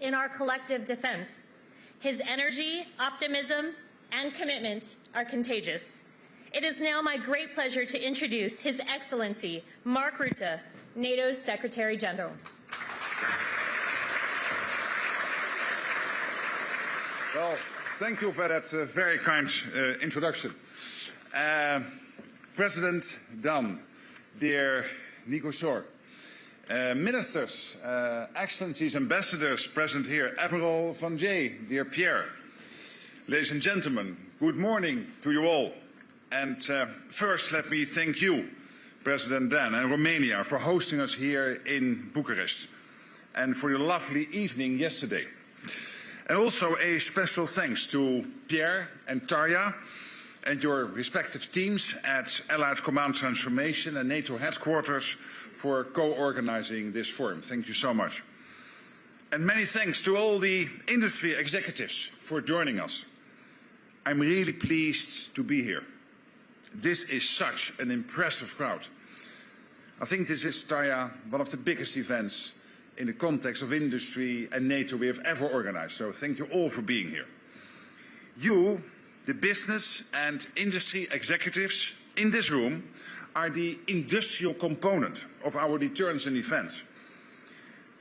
in our collective defense. His energy, optimism, and commitment are contagious. It is now my great pleasure to introduce His Excellency Mark Rutte, NATO's Secretary General. Well, thank you for that very kind introduction. President Dan, dear Nico Shor, ministers, excellencies, ambassadors present here, Admiral Van Jay, dear Pierre, ladies and gentlemen, good morning to you all. And first let me thank you, President Dan and Romania, for hosting us here in Bucharest and for your lovely evening yesterday. And also a special thanks to Pierre and Tarja and your respective teams at Allied Command Transformation and NATO headquarters for co-organizing this forum. Thank you so much. And many thanks to all the industry executives for joining us. I'm really pleased to be here. This is such an impressive crowd. I think this is, Tarja, one of the biggest events in the context of industry and NATO we have ever organized. So thank you all for being here. You, the business and industry executives in this room, are the industrial component of our deterrence and defense.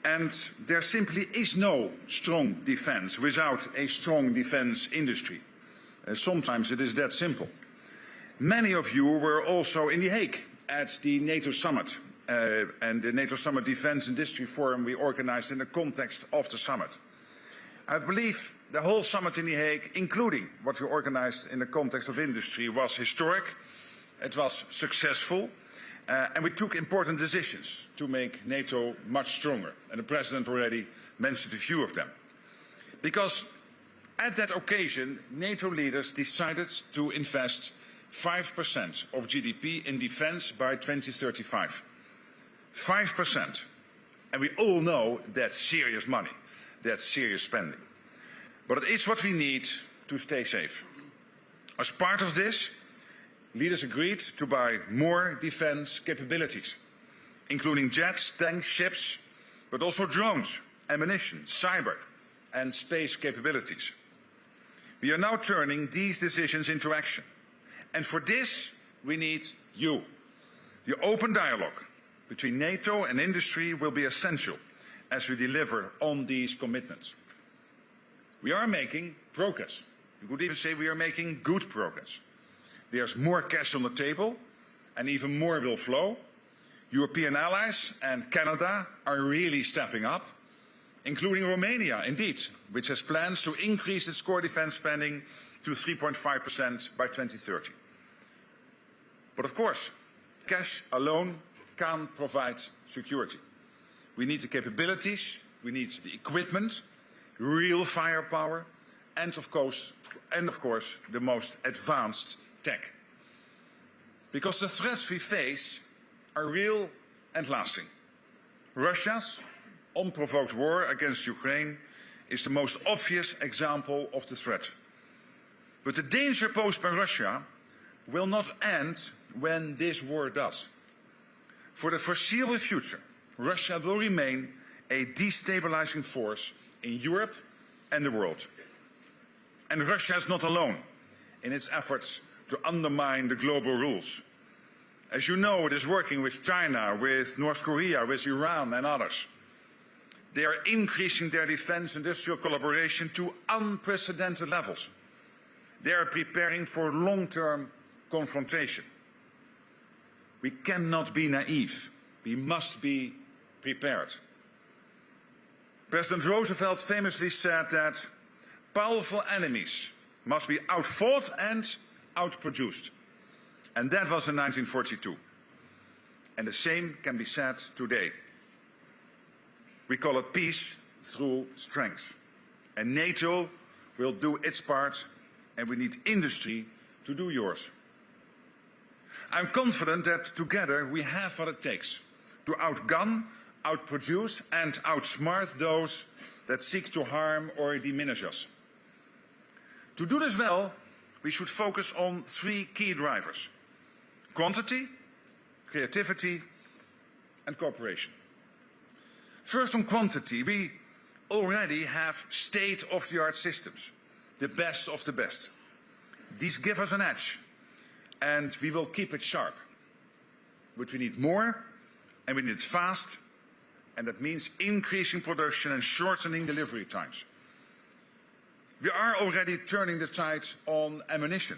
And there simply is no strong defense without a strong defense industry. Sometimes it is that simple. Many of you were also in The Hague at the NATO summit. And the NATO Summit Defense Industry Forum we organized in the context of the summit. I believe the whole summit in The Hague, including what we organized in the context of industry, was historic, it was successful, and we took important decisions to make NATO much stronger. And the President already mentioned a few of them. Because at that occasion, NATO leaders decided to invest 5% of GDP in defense by 2035. 5%. And we all know that's serious money. That's serious spending. But it is what we need to stay safe. As part of this, leaders agreed to buy more defense capabilities, including jets, tanks, ships, but also drones, ammunition, cyber, and space capabilities. We are now turning these decisions into action. And for this, we need you. The open dialogue between NATO and industry will be essential as we deliver on these commitments. We are making progress. You could even say we are making good progress. There's more cash on the table and even more will flow. European allies and Canada are really stepping up, including Romania, indeed, which has plans to increase its core defense spending to 3.5% by 2030. But of course, cash alone can't provide security. We need the capabilities, we need the equipment, real firepower, and of course, the most advanced tech. Because the threats we face are real and lasting. Russia's unprovoked war against Ukraine is the most obvious example of the threat. But the danger posed by Russia will not end when this war does. For the foreseeable future, Russia will remain a destabilizing force in Europe and the world. And Russia is not alone in its efforts to undermine the global rules. As you know, it is working with China, with North Korea, with Iran and others. They are increasing their defense industrial collaboration to unprecedented levels. They are preparing for long-term confrontation. We cannot be naive. We must be prepared. President Roosevelt famously said that powerful enemies must be outfought and outproduced. And that was in 1942. And the same can be said today. We call it peace through strength. And NATO will do its part, and we need industry to do yours. I'm confident that together we have what it takes to outgun, outproduce and outsmart those that seek to harm or diminish us. To do this well, we should focus on three key drivers: quantity, creativity and cooperation. First, on quantity, we already have state-of-the-art systems, the best of the best. These give us an edge, and we will keep it sharp. But we need more, and we need it fast, and that means increasing production and shortening delivery times. We are already turning the tide on ammunition.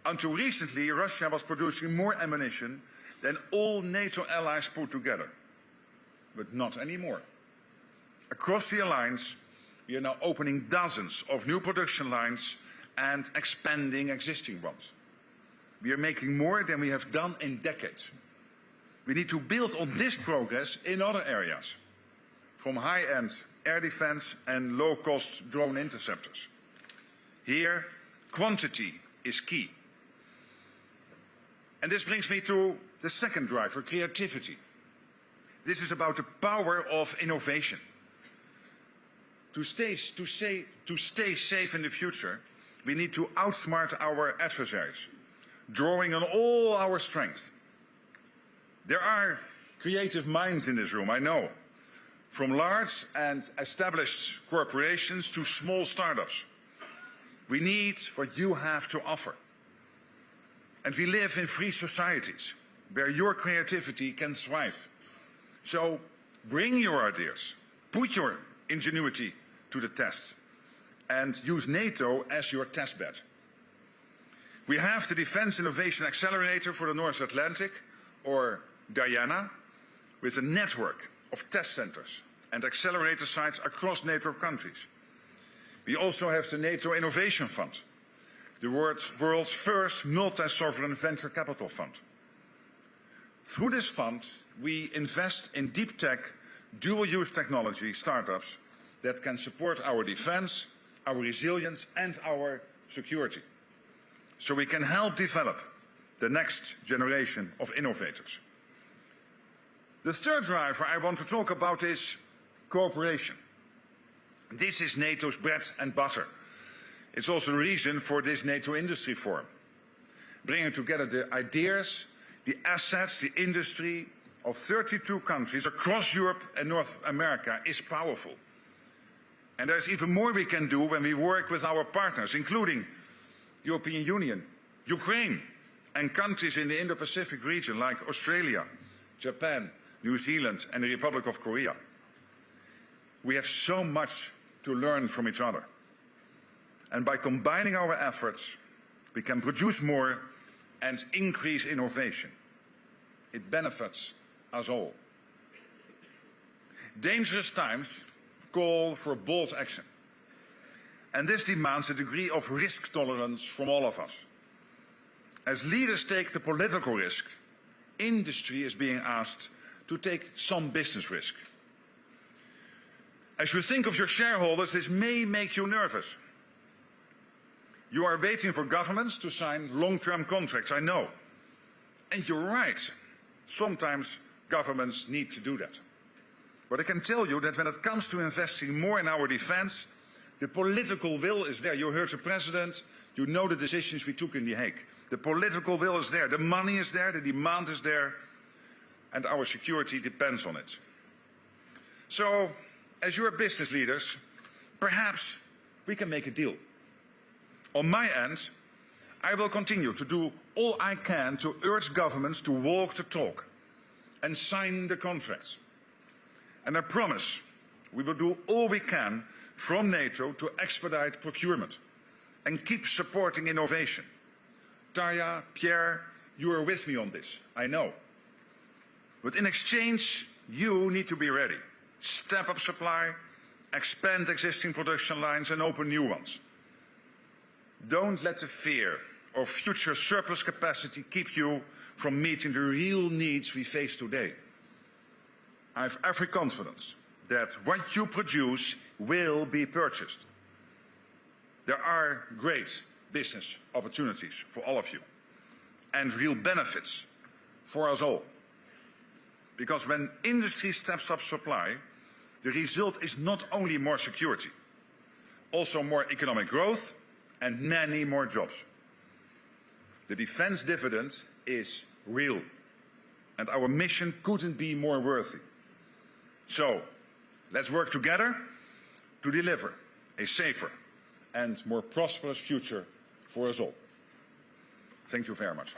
Until recently, Russia was producing more ammunition than all NATO allies put together. But not anymore. Across the alliance, we are now opening dozens of new production lines and expanding existing ones. We are making more than we have done in decades. We need to build on this progress in other areas, from high-end air defense and low-cost drone interceptors. Here, quantity is key. And this brings me to the second driver, creativity. This is about the power of innovation. To stay safe in the future, we need to outsmart our adversaries, drawing on all our strength. There are creative minds in this room, I know, from large and established corporations to small startups. We need what you have to offer. And we live in free societies where your creativity can thrive. So bring your ideas, put your ingenuity to the test, and use NATO as your testbed. We have the Defence Innovation Accelerator for the North Atlantic, or Diana, with a network of test centers and accelerator sites across NATO countries. We also have the NATO Innovation Fund, the world's first multi-sovereign venture capital fund. Through this fund, we invest in deep tech, dual-use technology startups that can support our defense, our resilience, and our security. So we can help develop the next generation of innovators. The third driver I want to talk about is cooperation. This is NATO's bread and butter. It's also the reason for this NATO Industry Forum, bringing together the ideas, the assets, the industry of 32 countries across Europe and North America is powerful. And there's even more we can do when we work with our partners, including the European Union, Ukraine, and countries in the Indo-Pacific region like Australia, Japan, New Zealand, and the Republic of Korea. We have so much to learn from each other. And by combining our efforts, we can produce more and increase innovation. It benefits us all. Dangerous times call for bold action. And this demands a degree of risk tolerance from all of us. As leaders take the political risk, industry is being asked to take some business risk. As you think of your shareholders, this may make you nervous. You are waiting for governments to sign long-term contracts, I know. And you're right. Sometimes governments need to do that. But I can tell you that when it comes to investing more in our defense, the political will is there. You heard the President, you know the decisions we took in The Hague. The political will is there, the money is there, the demand is there, and our security depends on it. So, as your business leaders, perhaps we can make a deal. On my end, I will continue to do all I can to urge governments to walk the talk and sign the contracts. And I promise we will do all we can from NATO to expedite procurement and keep supporting innovation. Tarja, Pierre, you are with me on this, I know. But in exchange, you need to be ready. Step up supply, expand existing production lines and open new ones. Don't let the fear of future surplus capacity keep you from meeting the real needs we face today. I have every confidence that what you produce will be purchased. There are great business opportunities for all of you and real benefits for us all. Because when industry steps up supply, the result is not only more security, also more economic growth and many more jobs. The defense dividend is real, and our mission couldn't be more worthy. So, Let's work together to deliver a safer and more prosperous future for us all. Thank you very much.